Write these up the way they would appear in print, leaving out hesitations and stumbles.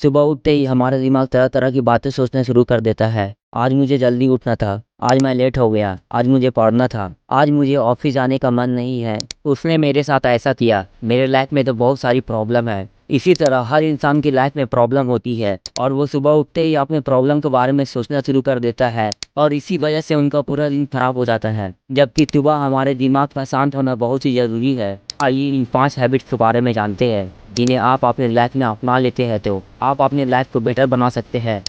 सुबह उठते ही हमारा दिमाग तरह तरह की बातें सोचना शुरू कर देता है। आज मुझे जल्दी उठना था, आज मैं लेट हो गया, आज मुझे पढ़ना था, आज मुझे ऑफिस जाने का मन नहीं है, उसने मेरे साथ ऐसा किया, मेरे लाइफ में तो बहुत सारी प्रॉब्लम है। इसी तरह हर इंसान की लाइफ में प्रॉब्लम होती है और वो सुबह उठते ही अपने प्रॉब्लम के बारे में सोचना शुरू कर देता है और इसी वजह से उनका पूरा दिन खराब हो जाता है। जबकि सुबह हमारे दिमाग का शांत होना बहुत ही ज़रूरी है। आइए इन 5 हैबिट्स के बारे में जानते हैं जिन्हें आप अपने लाइफ में अपना लेते हैं तो आप अपने लाइफ को बेटर बना सकते हैं।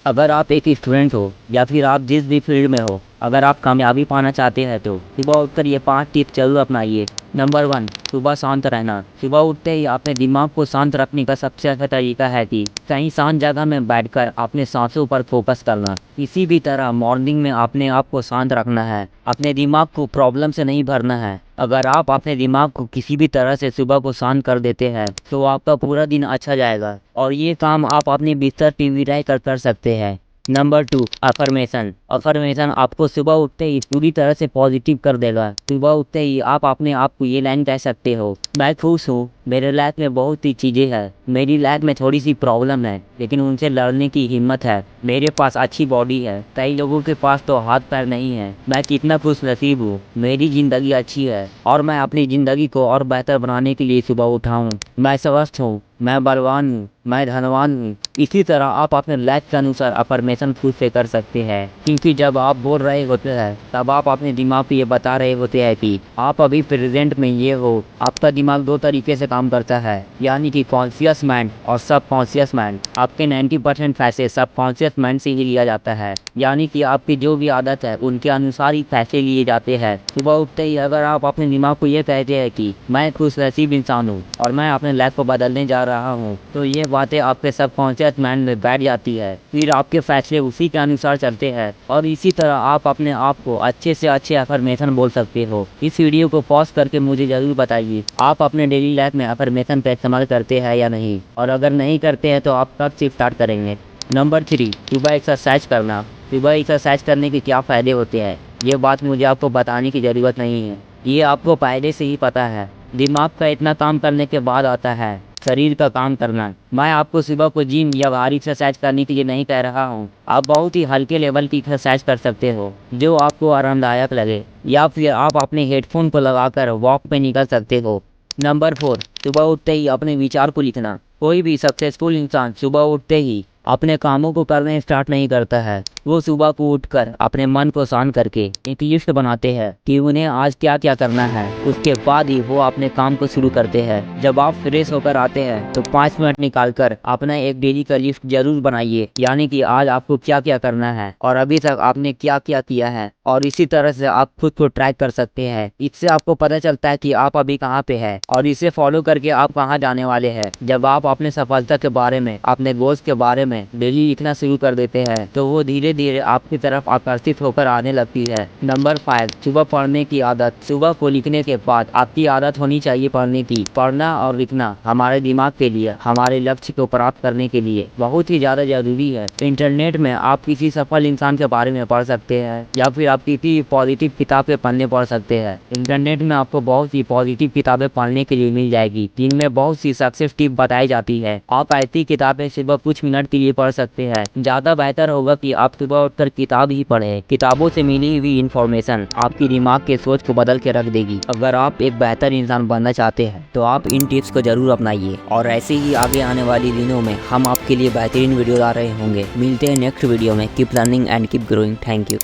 अगर आप एक स्टूडेंट हो या फिर आप जिस भी फील्ड में हो, अगर आप कामयाबी पाना चाहते हैं तो सुबह उठकर ये 5 टिप्स जरूर अपनाइए। नंबर 1, सुबह शांत रहना। सुबह उठते ही अपने दिमाग को शांत रखने का सबसे अच्छा तरीका है कि कहीं शांत जगह में बैठकर अपने सांसों पर फोकस करना। किसी भी तरह मॉर्निंग में अपने आप को शांत रखना है, अपने दिमाग को प्रॉब्लम से नहीं भरना है। अगर आप अपने दिमाग को किसी भी तरह से सुबह को शांत कर देते हैं तो आपका पूरा दिन अच्छा जाएगा और ये काम आप अपने बिस्तर पे भी रह कर सकते हैं। Number 2, affirmation. अफर्मेशन आपको सुबह उठते ही पूरी तरह से पॉजिटिव कर देगा। सुबह उठते ही आप अपने आप को ये लाइन कह सकते हो, मैं खुश हूँ, मेरे लाइफ में बहुत सी चीज़ें हैं, मेरी लाइफ में थोड़ी सी प्रॉब्लम है लेकिन उनसे लड़ने की हिम्मत है, मेरे पास अच्छी बॉडी है, कई लोगों के पास तो हाथ पैर नहीं है, मैं कितना खुश नसीब हूँ, मेरी ज़िंदगी अच्छी है और मैं अपनी ज़िंदगी को और बेहतर बनाने के लिए सुबह उठा हूँ, मैं स्वस्थ हूँ, मैं बलवान हूँ, मैं धनवान हूँ। इसी तरह आप अपने लाइफ के अनुसार अफर्मेशन खुद से कर सकते हैं क्योंकि जब आप बोल रहे होते हैं तब आप अपने दिमाग को ये बता रहे होते हैं कि आप अभी प्रेजेंट में ये हो। आपका दिमाग 2 तरीके से काम करता है, यानी कि कॉन्शियस माइंड और सब कॉन्शियस माइंड। आपके 90% फैसले सब कॉन्शियस माइंड से ही लिया जाता है, यानी कि आपकी जो भी आदत है उनके अनुसार ही फैसले लिए जाते हैं। सुबह उठते ही अगर आप अपने दिमाग को ये कहते हैं कि मैं खुश नसीब इंसान हूँ और मैं अपने लाइफ को बदलने जा रहा हूँ, तो ये बातें आपके सब कॉन्शियस माइंड में बैठ जाती है, फिर आपके फैसले उसी के अनुसार चलते हैं और इसी तरह आप अपने आप को अच्छे से अच्छे अफर्मेशन बोल सकते हो। इस वीडियो को पॉज करके मुझे जरूर बताइए आप अपने डेली लाइफ में अफर्मेशन का इस्तेमाल करते हैं या नहीं, और अगर नहीं करते हैं तो आप कब से स्टार्ट करेंगे। नंबर 3, सुबह एक्सरसाइज करना। सुबह एक्सरसाइज करने के क्या फ़ायदे होते हैं ये बात मुझे आपको बताने की ज़रूरत नहीं है, ये आपको पहले से ही पता है। दिमाग का इतना काम करने के बाद आता है शरीर का काम करना। मैं आपको सुबह को जिम या भारी एक्सरसाइज करने के लिए नहीं कह रहा हूँ, आप बहुत ही हल्के लेवल की एक्सरसाइज कर सकते हो जो आपको आरामदायक लगे, या फिर आप अपने हेडफोन को लगाकर वॉक पे निकल सकते हो। नंबर 4, सुबह उठते ही अपने विचार को लिखना। कोई भी सक्सेसफुल इंसान सुबह उठते ही अपने कामों को करने स्टार्ट नहीं करता है, वो सुबह को उठकर अपने मन को शांत करके एक लिस्ट बनाते हैं कि उन्हें आज क्या क्या करना है, उसके बाद ही वो अपने काम को शुरू करते हैं। जब आप फ्रेश होकर आते हैं तो 5 मिनट निकालकर अपना एक डेली का लिस्ट जरूर बनाइए, यानी कि आज आपको क्या क्या करना है और अभी तक आपने क्या क्या किया है, और इसी तरह से आप खुद को ट्रैक कर सकते हैं। इससे आपको पता चलता है कि आप अभी कहाँ पे है और इसे फॉलो करके आप कहाँ जाने वाले हैं। जब आप अपने सफलता के बारे में, अपने गोल्स के बारे में डेली लिखना शुरू कर देते हैं तो वो धीरे धीरे आपकी तरफ आकर्षित होकर आने लगती है। नंबर 5, सुबह पढ़ने की आदत। सुबह को लिखने के बाद आपकी आदत होनी चाहिए पढ़ने की। पढ़ना और लिखना हमारे दिमाग के लिए, हमारे लक्ष्य को प्राप्त करने के लिए बहुत ही ज़्यादा जरूरी है। इंटरनेट में आप किसी सफल इंसान के बारे में पढ़ सकते हैं या फिर आप किसी पॉजिटिव किताबें पढ़ने पढ़ सकते हैं। इंटरनेट में आपको बहुत सी पॉजिटिव किताबें पढ़ने के लिए मिल जाएगी जिनमें बहुत सी सक्सेस टिप बताई जाती है। आप ऐसी किताबें सुबह कुछ मिनट के लिए पढ़ सकते हैं। ज़्यादा बेहतर होगा कि आप सुबह उठकर किताब ही पढ़ें। किताबों से मिली हुई इन्फॉर्मेशन आपकी दिमाग के सोच को बदल के रख देगी। अगर आप एक बेहतर इंसान बनना चाहते हैं तो आप इन टिप्स को जरूर अपनाइए और ऐसे ही आगे आने वाली दिनों में हम आपके लिए बेहतरीन वीडियो ला रहे होंगे। मिलते हैं नेक्स्ट वीडियो में। Keep learning and keep growing. Thank you.